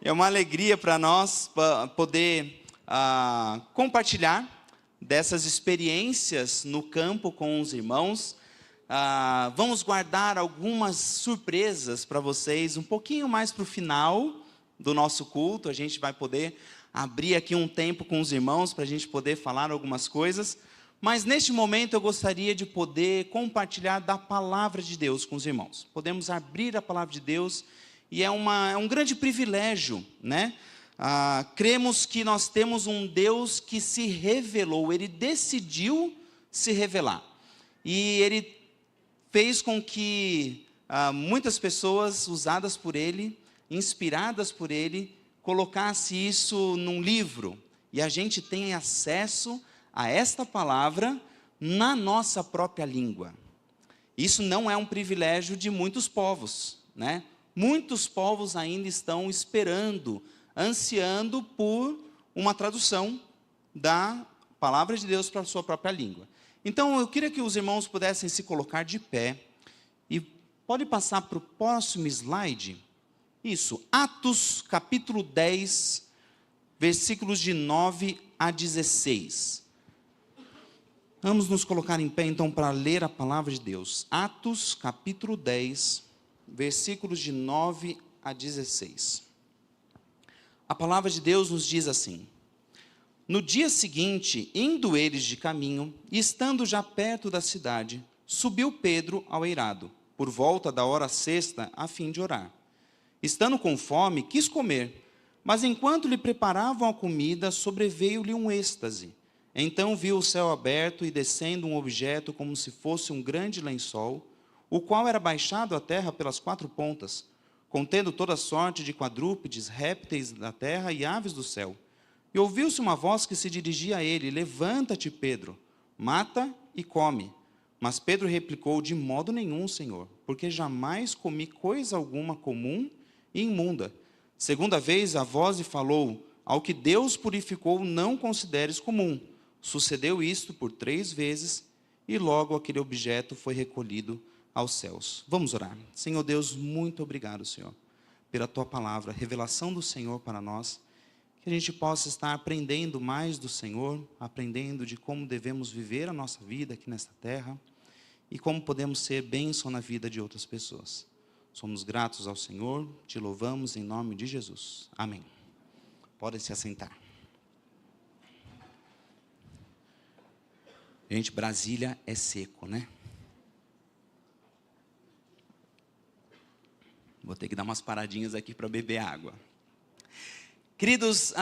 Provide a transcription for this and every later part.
É uma alegria para nós poder compartilhar dessas experiências no campo com os irmãos. Vamos guardar algumas surpresas para vocês, um pouquinho mais para o final do nosso culto. A gente vai poder abrir aqui um tempo com os irmãos para a gente poder falar algumas coisas. Mas neste momento eu gostaria de poder compartilhar da palavra de Deus com os irmãos. Podemos abrir a palavra de Deus e é um grande privilégio, né? Cremos que nós temos um Deus que se revelou, Ele decidiu se revelar. E Ele fez com que muitas pessoas usadas por Ele, inspiradas por Ele, colocasse isso num livro. E a gente tem acesso a esta palavra na nossa própria língua. Isso não é um privilégio de muitos povos, né? Muitos povos ainda estão esperando, ansiando por uma tradução da palavra de Deus para a sua própria língua. Então, eu queria que os irmãos pudessem se colocar de pé. E pode passar para o próximo slide. Isso, Atos capítulo 10, versículos de 9 a 16. Vamos nos colocar em pé, então, para ler a palavra de Deus. Atos capítulo 10, versículos de 9 a 16. A palavra de Deus nos diz assim: No dia seguinte, indo eles de caminho, e estando já perto da cidade, subiu Pedro ao eirado, por volta da hora sexta, a fim de orar. Estando com fome, quis comer, mas enquanto lhe preparavam a comida, sobreveio-lhe um êxtase. Então viu o céu aberto e descendo um objeto como se fosse um grande lençol, o qual era baixado à terra pelas quatro pontas, contendo toda sorte de quadrúpedes, répteis da terra e aves do céu. E ouviu-se uma voz que se dirigia a ele: Levanta-te, Pedro, mata e come. Mas Pedro replicou: De modo nenhum, Senhor, porque jamais comi coisa alguma comum e imunda. Segunda vez a voz lhe falou: Ao que Deus purificou, não consideres comum. Sucedeu isto por 3 vezes, e logo aquele objeto foi recolhido aos céus. Vamos orar. Senhor Deus, muito obrigado, Senhor, pela Tua palavra, revelação do Senhor para nós, que a gente possa estar aprendendo mais do Senhor, aprendendo de como devemos viver a nossa vida aqui nesta terra, e como podemos ser bênção na vida de outras pessoas. Somos gratos ao Senhor, te louvamos em nome de Jesus. Amém. Podem se assentar. Gente, Brasília é seco, né? Vou ter que dar umas paradinhas aqui para beber água. Queridos,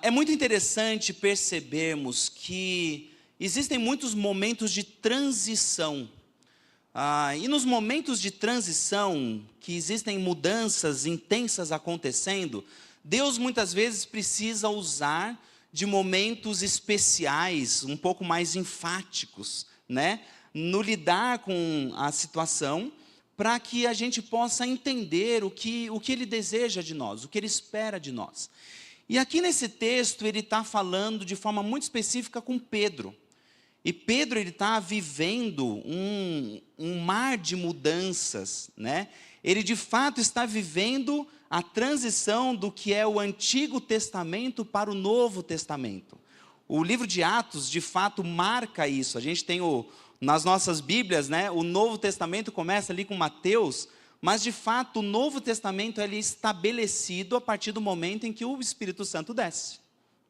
é muito interessante percebermos que existem muitos momentos de transição. E nos momentos de transição, que existem mudanças intensas acontecendo, Deus muitas vezes precisa usar de momentos especiais, um pouco mais enfáticos, né? No lidar com a situação, para que a gente possa entender o que Ele deseja de nós, o que Ele espera de nós. E aqui nesse texto, ele está falando de forma muito específica com Pedro. E Pedro, ele está vivendo um mar de mudanças, né? Ele, de fato, está vivendo a transição do que é o Antigo Testamento para o Novo Testamento. O livro de Atos, de fato, marca isso. A gente tem nas nossas Bíblias, né, o Novo Testamento começa ali com Mateus, mas, de fato, o Novo Testamento ele é estabelecido a partir do momento em que o Espírito Santo desce,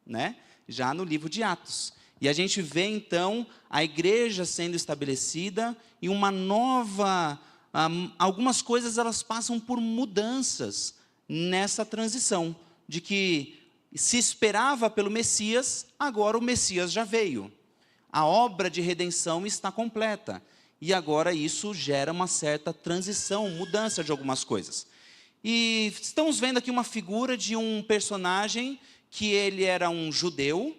né? Já no livro de Atos. E a gente vê, então, a igreja sendo estabelecida e uma nova... algumas coisas elas passam por mudanças nessa transição, de que se esperava pelo Messias, agora o Messias já veio. A obra de redenção está completa. E agora isso gera uma certa transição, mudança de algumas coisas. E estamos vendo aqui uma figura de um personagem que ele era um judeu,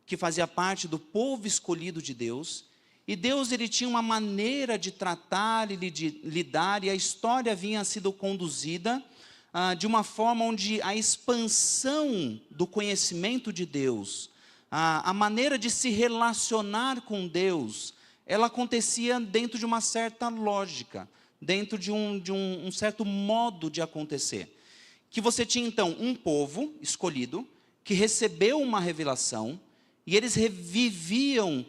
que fazia parte do povo escolhido de Deus. E Deus ele tinha uma maneira de tratar e de lidar, e a história vinha sido conduzida de uma forma onde a expansão do conhecimento de Deus, a maneira de se relacionar com Deus, ela acontecia dentro de uma certa lógica, dentro de um certo modo de acontecer. que você tinha então um povo escolhido, que recebeu uma revelação, e eles viviam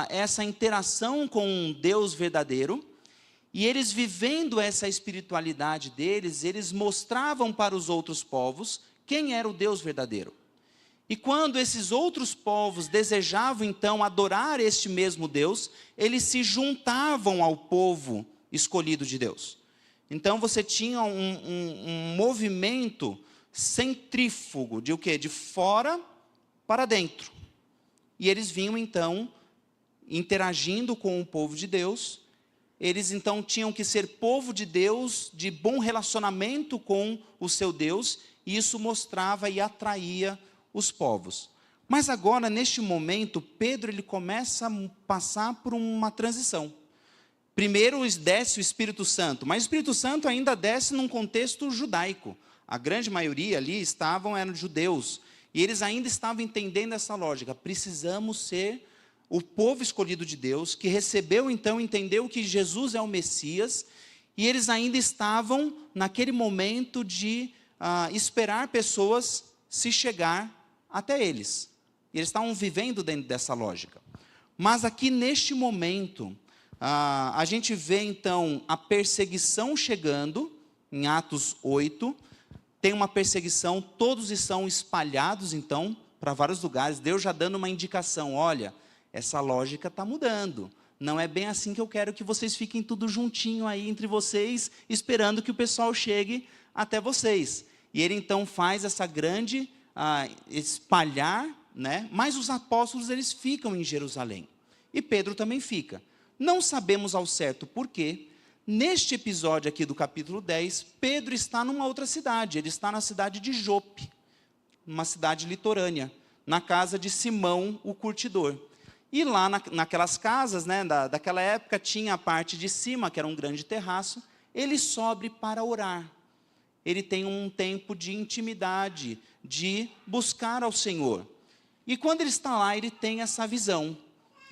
essa interação com um Deus verdadeiro, e eles vivendo essa espiritualidade deles, eles mostravam para os outros povos quem era o Deus verdadeiro. E quando esses outros povos desejavam então adorar este mesmo Deus, eles se juntavam ao povo escolhido de Deus. Então você tinha um movimento centrífugo de o quê? De fora para dentro. E eles vinham então interagindo com o povo de Deus. Eles então tinham que ser povo de Deus, de bom relacionamento com o seu Deus, e isso mostrava e atraía os povos. Mas agora, neste momento, Pedro ele começa a passar por uma transição. Primeiro desce o Espírito Santo, mas o Espírito Santo ainda desce num contexto judaico. A grande maioria ali eram judeus, e eles ainda estavam entendendo essa lógica. Precisamos ser o povo escolhido de Deus, que recebeu então, entendeu que Jesus é o Messias, e eles ainda estavam naquele momento de esperar pessoas se chegar até eles. E eles estavam vivendo dentro dessa lógica. Mas aqui neste momento, a gente vê então a perseguição chegando, em Atos 8, tem uma perseguição, todos estão espalhados então, para vários lugares, Deus já dando uma indicação, olha, essa lógica está mudando, não é bem assim que eu quero que vocês fiquem tudo juntinho aí entre vocês, esperando que o pessoal chegue até vocês. E ele então faz essa grande espalhar, né? Mas os apóstolos eles ficam em Jerusalém, e Pedro também fica. Não sabemos ao certo por quê. Neste episódio aqui do capítulo 10, Pedro está numa outra cidade, ele está na cidade de Jope, uma cidade litorânea, na casa de Simão, o curtidor. E lá naquelas casas, né, daquela época, tinha a parte de cima, que era um grande terraço, ele sobe para orar. Ele tem um tempo de intimidade, de buscar ao Senhor. E quando ele está lá, ele tem essa visão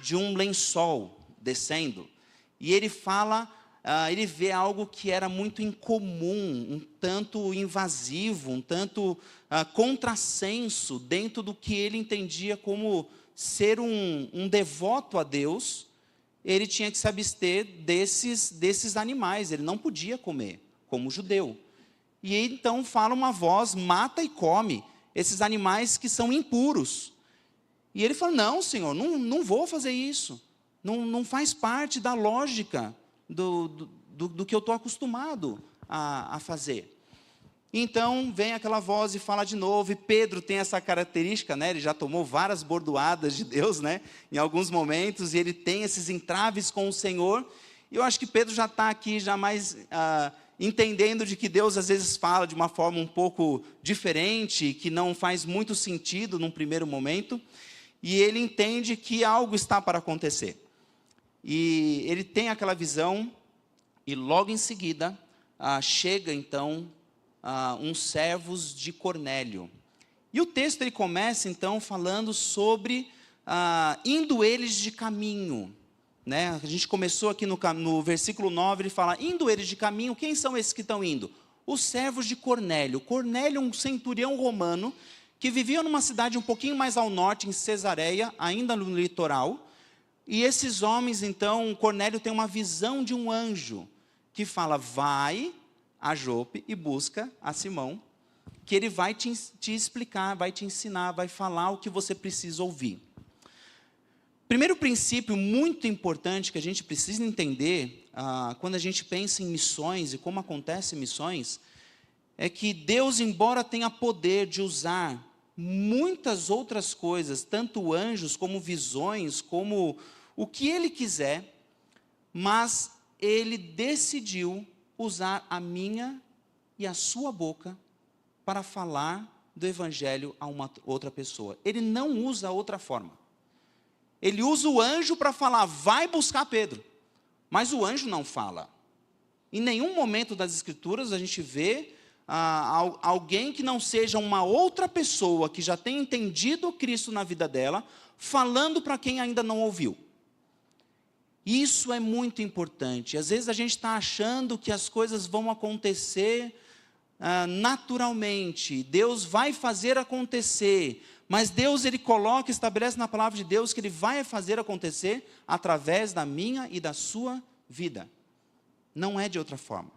de um lençol descendo, e ele fala, ele vê algo que era muito incomum, um tanto invasivo, um tanto contrassenso dentro do que ele entendia como ser um devoto a Deus. Ele tinha que se abster desses animais, ele não podia comer, como judeu. E então fala uma voz, mata e come esses animais que são impuros. E ele fala, não, Senhor, não vou fazer isso. Não faz parte da lógica do que eu estou acostumado a fazer. Então, vem aquela voz e fala de novo, e Pedro tem essa característica, né? Ele já tomou várias bordoadas de Deus, né? Em alguns momentos, e ele tem esses entraves com o Senhor, e eu acho que Pedro já está aqui, já mais entendendo de que Deus às vezes fala de uma forma um pouco diferente, que não faz muito sentido num primeiro momento, e ele entende que algo está para acontecer. E ele tem aquela visão, e logo em seguida, chega então uns servos de Cornélio. E o texto ele começa então falando sobre indo eles de caminho. Né? A gente começou aqui no versículo 9, ele fala, indo eles de caminho, quem são esses que estão indo? Os servos de Cornélio. Cornélio, um centurião romano, que vivia numa cidade um pouquinho mais ao norte, em Cesareia, ainda no litoral. E esses homens, então, Cornélio tem uma visão de um anjo, que fala, vai a Jope e busca a Simão, que ele vai te explicar, vai te ensinar, vai falar o que você precisa ouvir. Primeiro princípio muito importante que a gente precisa entender, quando a gente pensa em missões e como acontecem missões, é que Deus, embora tenha poder de usar muitas outras coisas, tanto anjos como visões, como o que Ele quiser, mas Ele decidiu usar a minha e a sua boca para falar do Evangelho a uma outra pessoa. Ele não usa outra forma. Ele usa o anjo para falar, vai buscar Pedro. Mas o anjo não fala. Em nenhum momento das Escrituras a gente vê alguém que não seja uma outra pessoa que já tenha entendido Cristo na vida dela, falando para quem ainda não ouviu. Isso é muito importante. Às vezes a gente está achando que as coisas vão acontecer naturalmente, Deus vai fazer acontecer, mas Deus, Ele coloca, estabelece na palavra de Deus que Ele vai fazer acontecer através da minha e da sua vida. Não é de outra forma.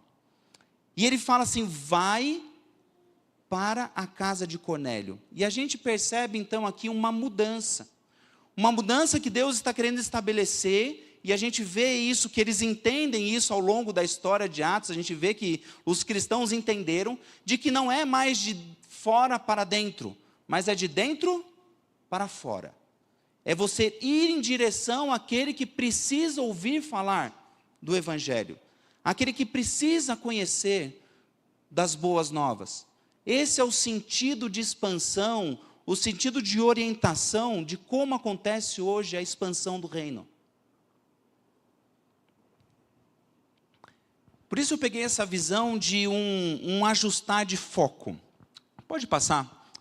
E Ele fala assim, vai para a casa de Cornélio. E a gente percebe então aqui uma mudança que Deus está querendo estabelecer, e a gente vê isso, que eles entendem isso ao longo da história de Atos, a gente vê que os cristãos entenderam, de que não é mais de fora para dentro, mas é de dentro para fora. É você ir em direção àquele que precisa ouvir falar do Evangelho, aquele que precisa conhecer das boas novas. Esse é o sentido de expansão, o sentido de orientação de como acontece hoje a expansão do reino. Por isso eu peguei essa visão de um ajustar de foco. Pode passar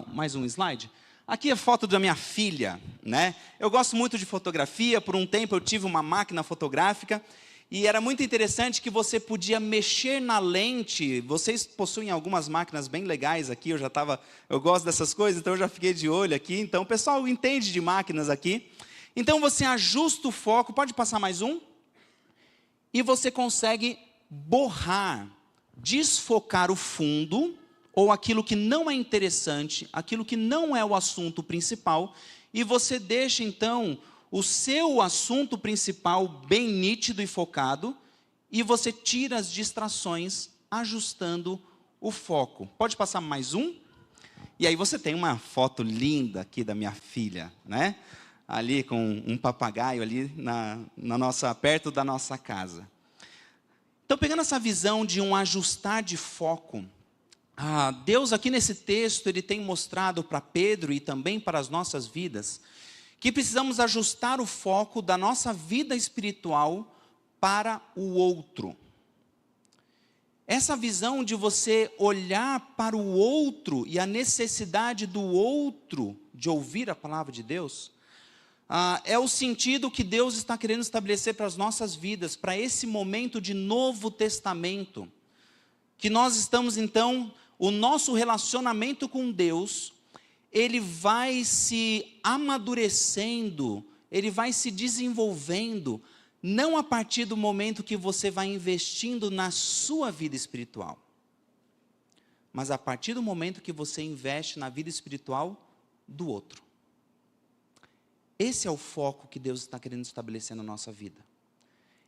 mais um slide? Aqui é a foto da minha filha, né? Eu gosto muito de fotografia, por um tempo eu tive uma máquina fotográfica, e era muito interessante que você podia mexer na lente. Vocês possuem algumas máquinas bem legais aqui, eu gosto dessas coisas, então eu já fiquei de olho aqui. Então o pessoal entende de máquinas aqui. Então você ajusta o foco, pode passar mais um? E você consegue borrar, desfocar o fundo, ou aquilo que não é interessante, aquilo que não é o assunto principal, e você deixa então o seu assunto principal bem nítido e focado, e você tira as distrações, ajustando o foco. Pode passar mais um? E aí você tem uma foto linda aqui da minha filha, né? Ali com um papagaio ali perto da nossa casa. Então, pegando essa visão de um ajustar de foco, Deus aqui nesse texto, Ele tem mostrado para Pedro e também para as nossas vidas, que precisamos ajustar o foco da nossa vida espiritual para o outro. Essa visão de você olhar para o outro e a necessidade do outro de ouvir a palavra de Deus, é o sentido que Deus está querendo estabelecer para as nossas vidas, para esse momento de Novo Testamento, que nós estamos então, o nosso relacionamento com Deus, ele vai se amadurecendo, ele vai se desenvolvendo, não a partir do momento que você vai investindo na sua vida espiritual, mas a partir do momento que você investe na vida espiritual do outro. Esse é o foco que Deus está querendo estabelecer na nossa vida.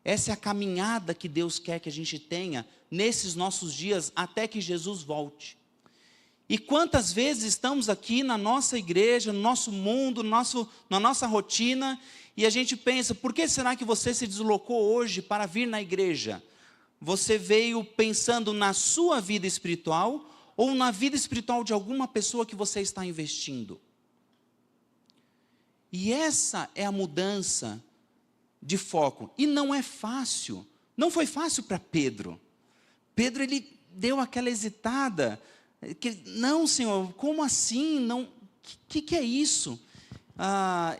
Essa é a caminhada que Deus quer que a gente tenha nesses nossos dias até que Jesus volte. E quantas vezes estamos aqui na nossa igreja, no nosso mundo, na nossa rotina, e a gente pensa, por que será que você se deslocou hoje para vir na igreja? Você veio pensando na sua vida espiritual ou na vida espiritual de alguma pessoa que você está investindo? E essa é a mudança de foco. E não é fácil. Não foi fácil para Pedro. Pedro, ele deu aquela hesitada. Não, Senhor, como assim? Não, que é isso?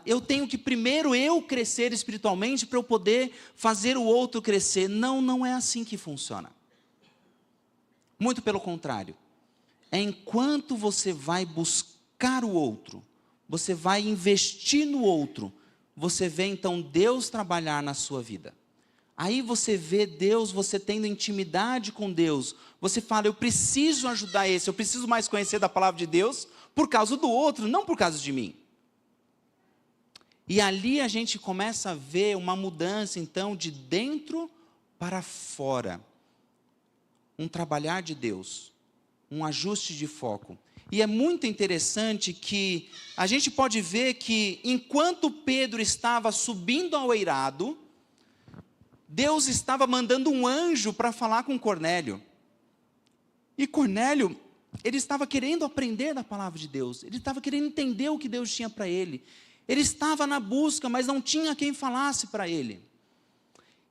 Eu tenho que primeiro eu crescer espiritualmente para eu poder fazer o outro crescer. Não, não é assim que funciona. Muito pelo contrário. É enquanto você vai buscar o outro, você vai investir no outro, você vê então Deus trabalhar na sua vida. Aí você vê Deus, você tendo intimidade com Deus, você fala, eu preciso ajudar esse, eu preciso mais conhecer da palavra de Deus, por causa do outro, não por causa de mim. E ali a gente começa a ver uma mudança então de dentro para fora. Um trabalhar de Deus, um ajuste de foco. E é muito interessante que a gente pode ver que enquanto Pedro estava subindo ao eirado, Deus estava mandando um anjo para falar com Cornélio. E Cornélio, ele estava querendo aprender da palavra de Deus, ele estava querendo entender o que Deus tinha para ele. Ele estava na busca, mas não tinha quem falasse para ele.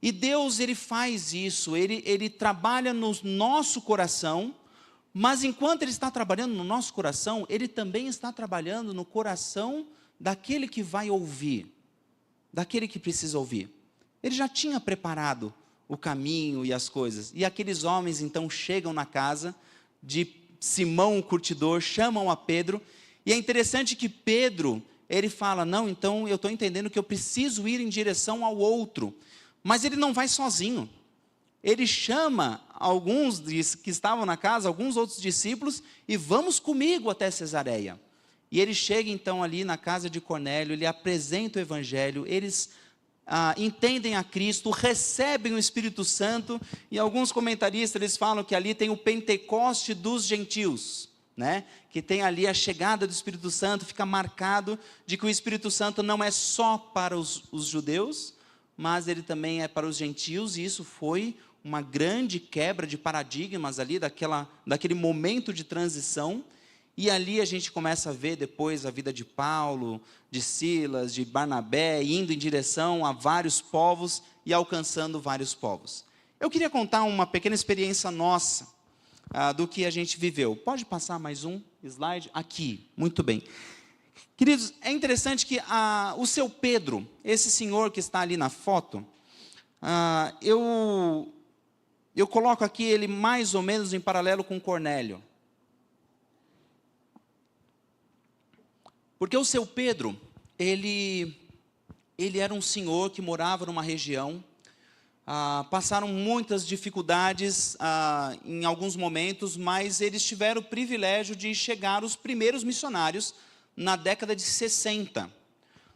E Deus, ele faz isso, ele trabalha no nosso coração, mas enquanto Ele está trabalhando no nosso coração, Ele também está trabalhando no coração daquele que vai ouvir, daquele que precisa ouvir. Ele já tinha preparado o caminho e as coisas, e aqueles homens então chegam na casa, de Simão o curtidor, chamam a Pedro, e é interessante que Pedro, ele fala, não, então eu estou entendendo que eu preciso ir em direção ao outro, mas ele não vai sozinho, ele chama alguns que estavam na casa, alguns outros discípulos, e vamos comigo até Cesareia. E ele chega então ali na casa de Cornélio, ele apresenta o evangelho, eles entendem a Cristo, recebem o Espírito Santo, e alguns comentaristas eles falam que ali tem o Pentecoste dos gentios, né? Que tem ali a chegada do Espírito Santo, fica marcado de que o Espírito Santo não é só para os judeus, mas ele também é para os gentios, e isso foi uma grande quebra de paradigmas ali, daquele momento de transição. E ali a gente começa a ver depois a vida de Paulo, de Silas, de Barnabé, indo em direção a vários povos e alcançando vários povos. Eu queria contar uma pequena experiência nossa, do que a gente viveu. Pode passar mais um slide? Aqui, muito bem. Queridos, é interessante que o seu Pedro, esse senhor que está ali na foto, eu coloco aqui ele mais ou menos em paralelo com Cornélio. Porque o seu Pedro, ele era um senhor que morava numa região, passaram muitas dificuldades em alguns momentos, mas eles tiveram o privilégio de chegar os primeiros missionários na década de 60,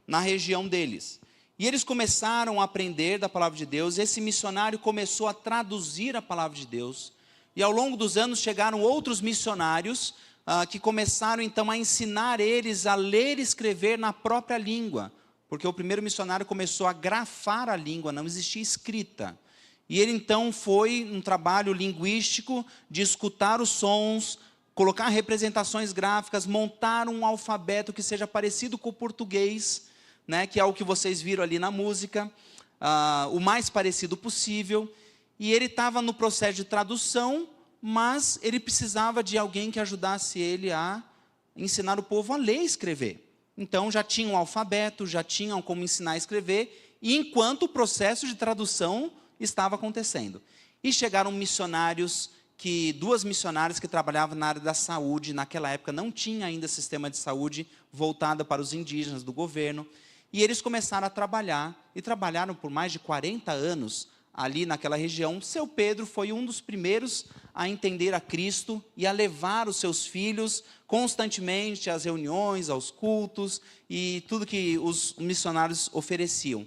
na região deles. E eles começaram a aprender da palavra de Deus, esse missionário começou a traduzir a palavra de Deus, e ao longo dos anos chegaram outros missionários, que começaram então a ensinar eles a ler e escrever na própria língua, porque o primeiro missionário começou a grafar a língua, não existia escrita, e ele então foi um trabalho linguístico de escutar os sons, colocar representações gráficas, montar um alfabeto que seja parecido com o português, né, que é o que vocês viram ali na música, o mais parecido possível, e ele estava no processo de tradução, mas ele precisava de alguém que ajudasse ele a ensinar o povo a ler e escrever. Então já tinham um alfabeto, já tinham como ensinar a escrever, e enquanto o processo de tradução estava acontecendo. E chegaram duas missionárias que trabalhavam na área da saúde, naquela época não tinha ainda sistema de saúde voltado para os indígenas do governo, e eles começaram a trabalhar, e trabalharam por mais de 40 anos, ali naquela região. Seu Pedro foi um dos primeiros a entender a Cristo e a levar os seus filhos constantemente às reuniões, aos cultos e tudo que os missionários ofereciam.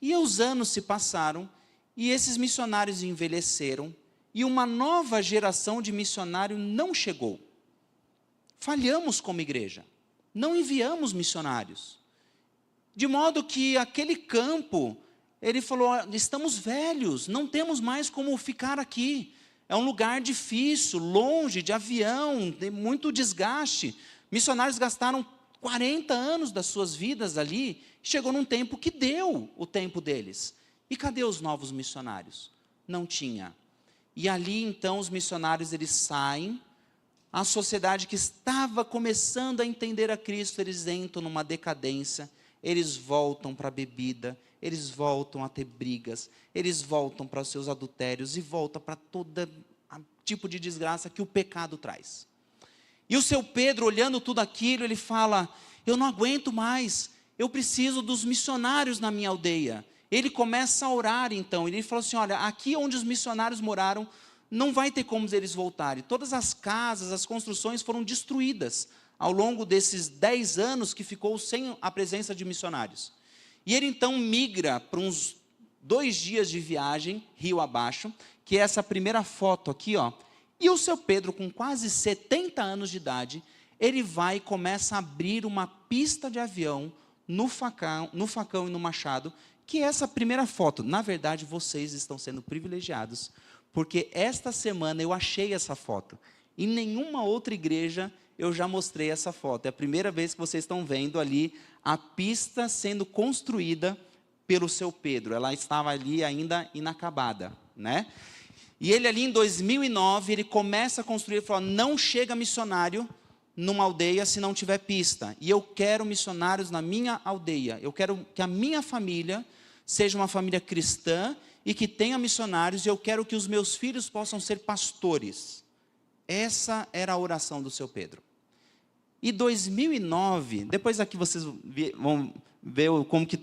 E os anos se passaram e esses missionários envelheceram e uma nova geração de missionário não chegou. Falhamos como igreja, não enviamos missionários. De modo que aquele campo, ele falou, estamos velhos, não temos mais como ficar aqui. É um lugar difícil, longe, de avião, tem muito desgaste. Missionários gastaram 40 anos das suas vidas ali, chegou num tempo que deu o tempo deles. E cadê os novos missionários? Não tinha. E ali então os missionários eles saem, a sociedade que estava começando a entender a Cristo, eles entram numa decadência, eles voltam para a bebida, eles voltam a ter brigas, eles voltam para os seus adultérios e voltam para todo tipo de desgraça que o pecado traz. E o seu Pedro, olhando tudo aquilo, ele fala, eu não aguento mais, eu preciso dos missionários na minha aldeia. Ele começa a orar então, ele falou assim, olha, aqui onde os missionários moraram, não vai ter como eles voltarem. Todas as casas, as construções foram destruídas ao longo desses 10 anos que ficou sem a presença de missionários. E ele então migra para uns 2 dias de viagem, rio abaixo, que é essa primeira foto aqui, ó. E o seu Pedro, com quase 70 anos de idade, ele vai e começa a abrir uma pista de avião no facão e no machado, que é essa primeira foto. Na verdade, vocês estão sendo privilegiados, porque esta semana eu achei essa foto. Em nenhuma outra igreja eu já mostrei essa foto. É a primeira vez que vocês estão vendo ali a pista sendo construída pelo seu Pedro. Ela estava ali ainda inacabada, né? E ele ali em 2009, ele começa a construir, ele fala, não chega missionário numa aldeia se não tiver pista. E eu quero missionários na minha aldeia. Eu quero que a minha família seja uma família cristã e que tenha missionários, e eu quero que os meus filhos possam ser pastores. Essa era a oração do seu Pedro. E 2009, depois aqui vocês vão ver como que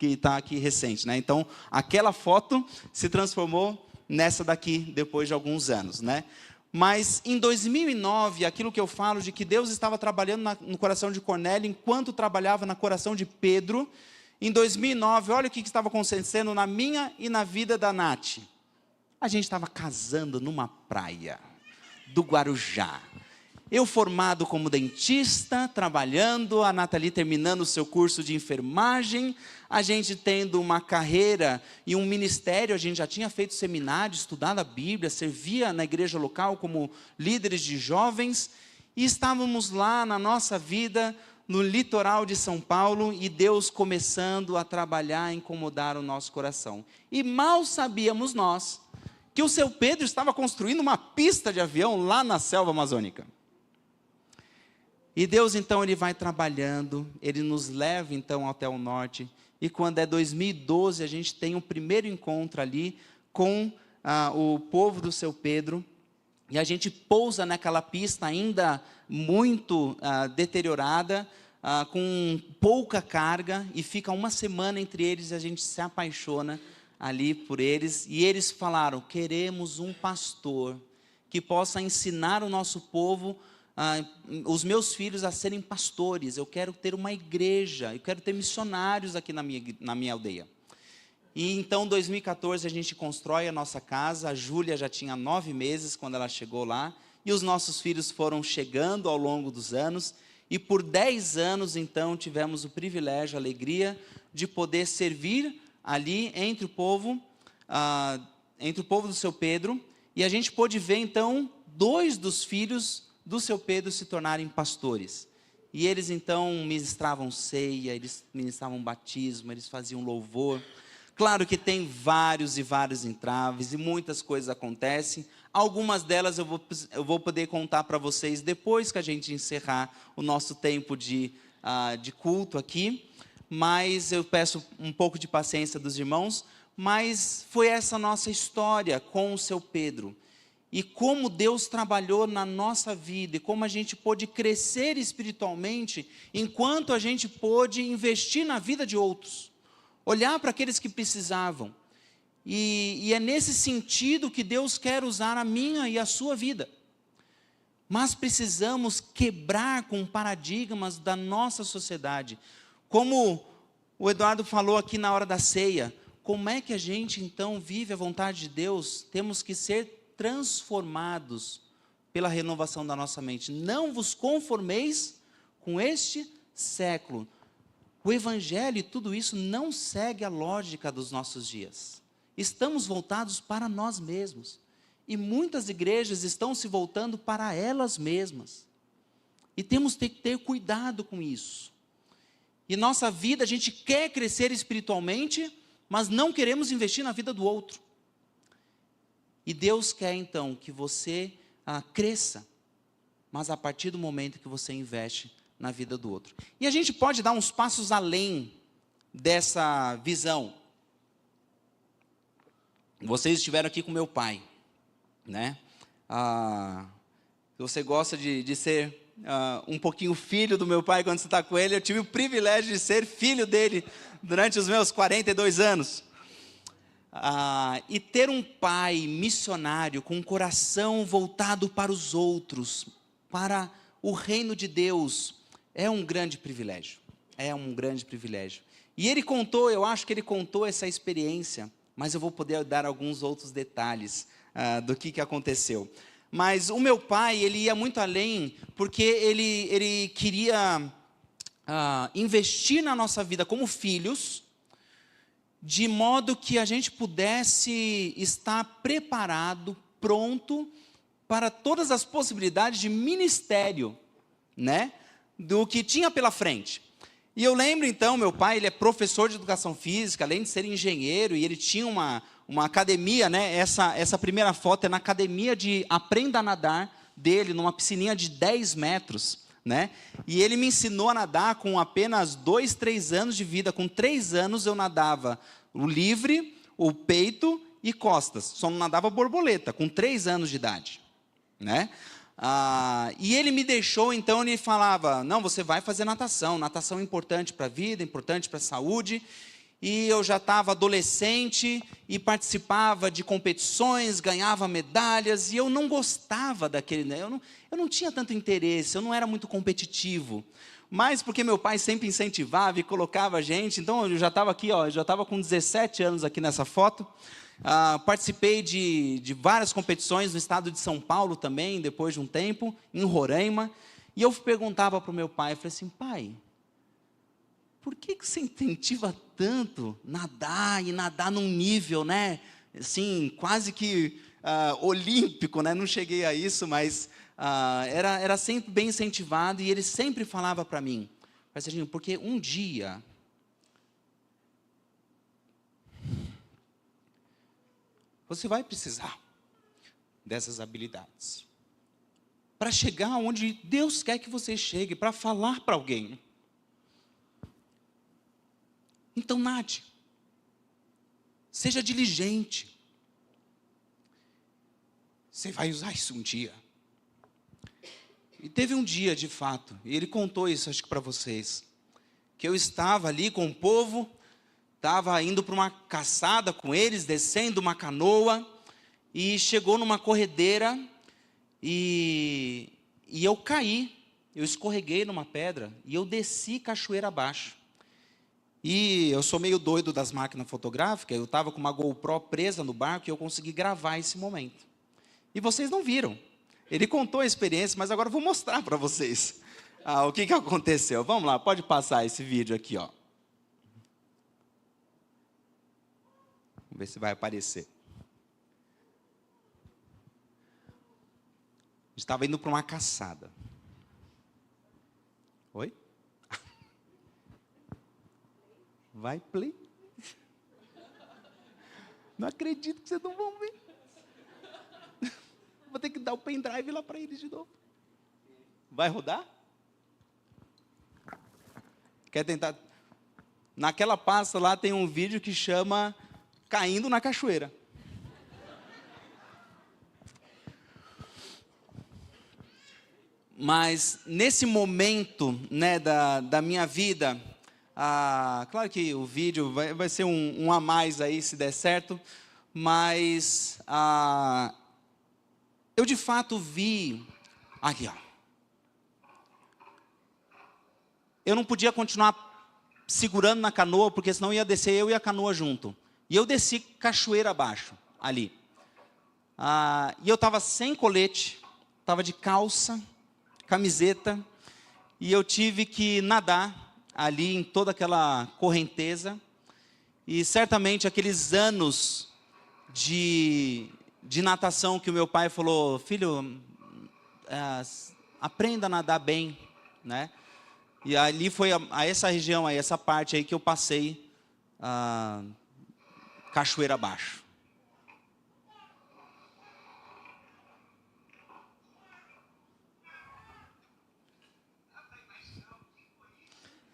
está aqui recente, né? Então, aquela foto se transformou nessa daqui, depois de alguns anos, né? Mas, em 2009, aquilo que eu falo de que Deus estava trabalhando no coração de Cornélio, enquanto trabalhava no coração de Pedro, em 2009, olha o que estava acontecendo na minha e na vida da Nath. A gente estava casando numa praia do Guarujá. Eu formado como dentista, trabalhando, a Nathalie terminando o seu curso de enfermagem, a gente tendo uma carreira e um ministério, a gente já tinha feito seminário, estudado a Bíblia, servia na igreja local como líderes de jovens, e estávamos lá na nossa vida, no litoral de São Paulo, e Deus começando a trabalhar, incomodar o nosso coração. E mal sabíamos nós, que o seu Pedro estava construindo uma pista de avião lá na selva amazônica. E Deus, então, Ele vai trabalhando, Ele nos leva, então, até o norte, e quando é 2012, a gente tem um primeiro encontro ali com o povo do seu Pedro, e a gente pousa naquela pista ainda muito deteriorada, com pouca carga, e fica uma semana entre eles, e a gente se apaixona ali por eles, e eles falaram, queremos um pastor que possa ensinar o nosso povo, os meus filhos a serem pastores, eu quero ter uma igreja, eu quero ter missionários aqui na minha aldeia. E então, em 2014, a gente constrói a nossa casa, a Júlia já tinha 9 meses quando ela chegou lá, e os nossos filhos foram chegando ao longo dos anos, e por 10 anos, então, tivemos o privilégio, a alegria de poder servir ali entre o povo do seu Pedro, e a gente pôde ver, então, 2 dos filhos do seu Pedro se tornarem pastores. E eles então ministravam ceia, eles ministravam batismo, eles faziam louvor. Claro que tem vários e vários entraves e muitas coisas acontecem. Algumas delas eu vou poder contar para vocês depois que a gente encerrar o nosso tempo de culto aqui. Mas eu peço um pouco de paciência dos irmãos. Mas foi essa nossa história com o seu Pedro. E como Deus trabalhou na nossa vida, e como a gente pôde crescer espiritualmente, enquanto a gente pôde investir na vida de outros, olhar para aqueles que precisavam, e é nesse sentido que Deus quer usar a minha e a sua vida, mas precisamos quebrar com paradigmas da nossa sociedade, como o Eduardo falou aqui na hora da ceia, como é que a gente então vive a vontade de Deus? Temos que ser transformados pela renovação da nossa mente. Não vos conformeis com este século. O Evangelho e tudo isso não segue a lógica dos nossos dias. Estamos voltados para nós mesmos. E muitas igrejas estão se voltando para elas mesmas. E temos que ter cuidado com isso. E nossa vida, a gente quer crescer espiritualmente, mas não queremos investir na vida do outro. E Deus quer então que você cresça, mas a partir do momento que você investe na vida do outro. E a gente pode dar uns passos além dessa visão. Vocês estiveram aqui com meu pai, né? Você gosta de ser um pouquinho filho do meu pai quando você está com ele. Eu tive o privilégio de ser filho dele durante os meus 42 anos. E ter um pai missionário com um coração voltado para os outros, para o reino de Deus, é um grande privilégio. É um grande privilégio. E ele contou, eu acho que ele contou essa experiência, mas eu vou poder dar alguns outros detalhes do que aconteceu. Mas o meu pai, ele ia muito além, porque ele queria investir na nossa vida como filhos, de modo que a gente pudesse estar preparado, pronto, para todas as possibilidades de ministério, né, do que tinha pela frente. E eu lembro então, meu pai, ele é professor de educação física, além de ser engenheiro, e ele tinha uma academia, né, essa primeira foto é na academia de Aprenda a Nadar dele, numa piscininha de 10 metros, né? E ele me ensinou a nadar com apenas 2, 3 anos de vida. Com 3 anos eu nadava o livre, o peito e costas. Só não nadava borboleta, com 3 anos de idade, né? E ele me deixou, então ele falava, não, você vai fazer natação, natação é importante para a vida, importante para a saúde. E eu já estava adolescente e participava de competições, ganhava medalhas, e eu não gostava daquele, né? Eu não tinha tanto interesse, eu não era muito competitivo. Mas porque meu pai sempre incentivava e colocava a gente, então eu já estava aqui, ó, eu já estava com 17 anos aqui nessa foto. Participei de várias competições no estado de São Paulo também, depois de um tempo, em Roraima. E eu perguntava para o meu pai, eu falei assim, pai, por que você incentiva tanto nadar e nadar num nível, né, assim, quase que olímpico, né? Não cheguei a isso, mas era sempre bem incentivado e ele sempre falava para mim, Serginho, porque um dia você vai precisar dessas habilidades para chegar onde Deus quer que você chegue, para falar para alguém. Então nade, seja diligente, você vai usar isso um dia. E teve um dia, de fato, e ele contou isso, acho que para vocês, que eu estava ali com o povo, estava indo para uma caçada com eles, descendo uma canoa, e chegou numa corredeira, e eu caí, eu escorreguei numa pedra, e eu desci cachoeira abaixo. E eu sou meio doido das máquinas fotográficas, eu estava com uma GoPro presa no barco e eu consegui gravar esse momento. E vocês não viram. Ele contou a experiência, mas agora eu vou mostrar para vocês o que aconteceu. Vamos lá, pode passar esse vídeo aqui, ó. Vamos ver se vai aparecer. Estava indo para uma caçada. Oi? Vai, play. Não acredito que vocês não vão ver. Vou ter que dar o pendrive lá para eles de novo. Vai rodar? Quer tentar? Naquela pasta lá tem um vídeo que chama Caindo na Cachoeira. Mas nesse momento, né, da minha vida, claro que o vídeo vai ser um a mais aí, se der certo, mas eu de fato vi, aqui ó, eu não podia continuar segurando na canoa, porque senão ia descer eu e a canoa junto, e eu desci cachoeira abaixo, ali, e eu estava sem colete, estava de calça, camiseta, e eu tive que nadar ali em toda aquela correnteza, e certamente aqueles anos de natação que o meu pai falou, filho, aprenda a nadar bem, né? E ali foi a essa região aí, essa parte aí que eu passei cachoeira abaixo.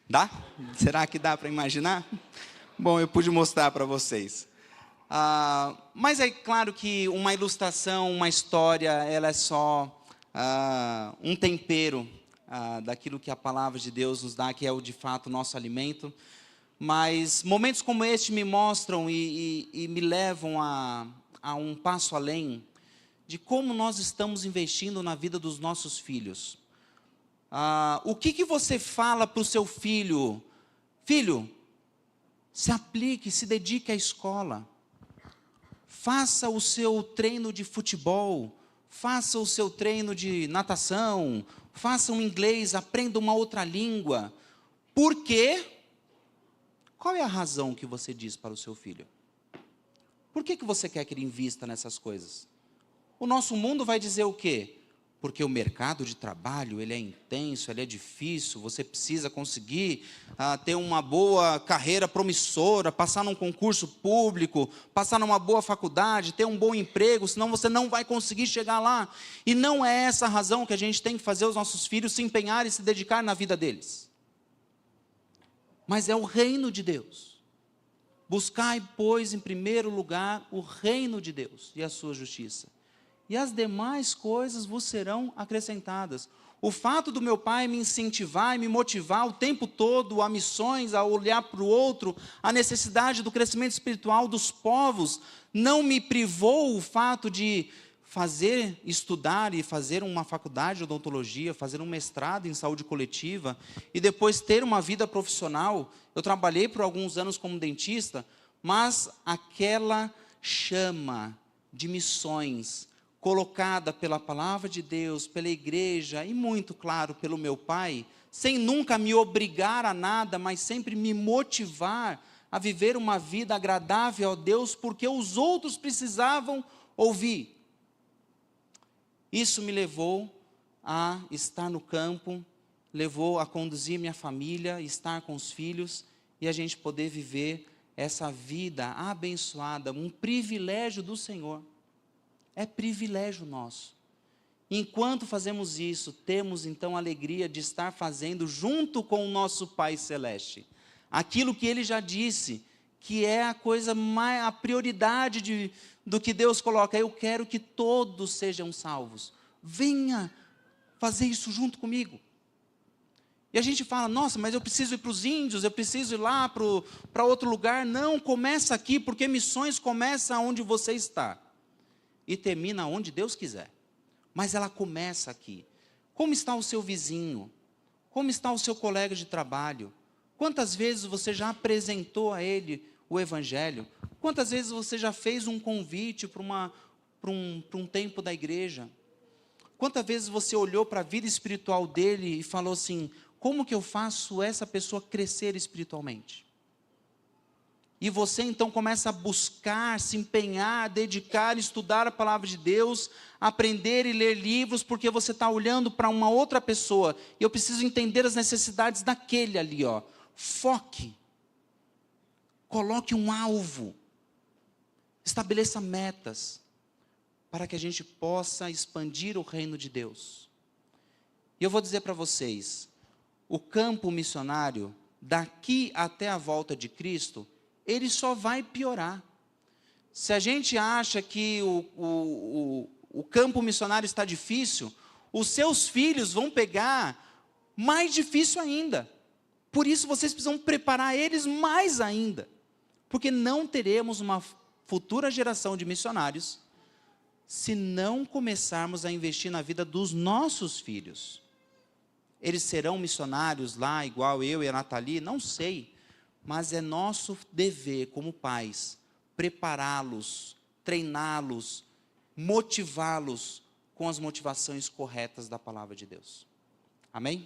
Dá? Será que dá para imaginar? Bom, eu pude mostrar para vocês. Mas é claro que uma ilustração, uma história, ela é só um tempero daquilo que a palavra de Deus nos dá, que é de fato o nosso alimento. Mas momentos como este me mostram e me levam a um passo além de como nós estamos investindo na vida dos nossos filhos. O que você fala para o seu filho? Filho, se aplique, se dedique à escola. Faça o seu treino de futebol, faça o seu treino de natação, faça um inglês, aprenda uma outra língua. Por quê? Qual é a razão que você diz para o seu filho? Por que você quer que ele invista nessas coisas? O nosso mundo vai dizer o quê? Porque o mercado de trabalho, ele é intenso, ele é difícil, você precisa conseguir ter uma boa carreira promissora, passar num concurso público, passar numa boa faculdade, ter um bom emprego, senão você não vai conseguir chegar lá. E não é essa a razão que a gente tem que fazer os nossos filhos se empenhar e se dedicar na vida deles. Mas é o reino de Deus. Buscai, pois, em primeiro lugar, o reino de Deus e a sua justiça. e as demais coisas vos serão acrescentadas. O fato do meu pai me incentivar e me motivar o tempo todo a missões, a olhar para o outro, a necessidade do crescimento espiritual dos povos, não me privou o fato de estudar e fazer uma faculdade de odontologia, fazer um mestrado em saúde coletiva e depois ter uma vida profissional. Eu trabalhei por alguns anos como dentista, mas aquela chama de missões colocada pela palavra de Deus, pela igreja e muito claro pelo meu pai, sem nunca me obrigar a nada, mas sempre me motivar a viver uma vida agradável a Deus, porque os outros precisavam ouvir. Isso me levou a estar no campo, levou a conduzir minha família, estar com os filhos e a gente poder viver essa vida abençoada, um privilégio do Senhor. É privilégio nosso. Enquanto fazemos isso, temos então a alegria de estar fazendo junto com o nosso Pai Celeste aquilo que Ele já disse, que é a coisa mais, a prioridade do que Deus coloca. Eu quero que todos sejam salvos. Venha fazer isso junto comigo. E a gente fala, nossa, mas eu preciso ir para os índios, eu preciso ir lá para outro lugar. Não, começa aqui, porque missões começa onde você está e termina onde Deus quiser. Mas ela começa aqui. Como está o seu vizinho? Como está o seu colega de trabalho? Quantas vezes você já apresentou a ele o Evangelho? Quantas vezes você já fez um convite para um tempo da igreja? Quantas vezes você olhou para a vida espiritual dele e falou assim, como que eu faço essa pessoa crescer espiritualmente? E você então começa a buscar, se empenhar, dedicar, estudar a palavra de Deus, aprender e ler livros, porque você está olhando para uma outra pessoa, e eu preciso entender as necessidades daquele ali, ó. Foque, coloque um alvo, estabeleça metas, para que a gente possa expandir o reino de Deus. E eu vou dizer para vocês, o campo missionário, daqui até a volta de Cristo, ele só vai piorar. Se a gente acha que o campo missionário está difícil, os seus filhos vão pegar mais difícil ainda. Por isso vocês precisam preparar eles mais ainda. Porque não teremos uma futura geração de missionários se não começarmos a investir na vida dos nossos filhos. Eles serão missionários lá, igual eu e a Nathalie? Não sei. Mas é nosso dever, como pais, prepará-los, treiná-los, motivá-los com as motivações corretas da palavra de Deus. Amém?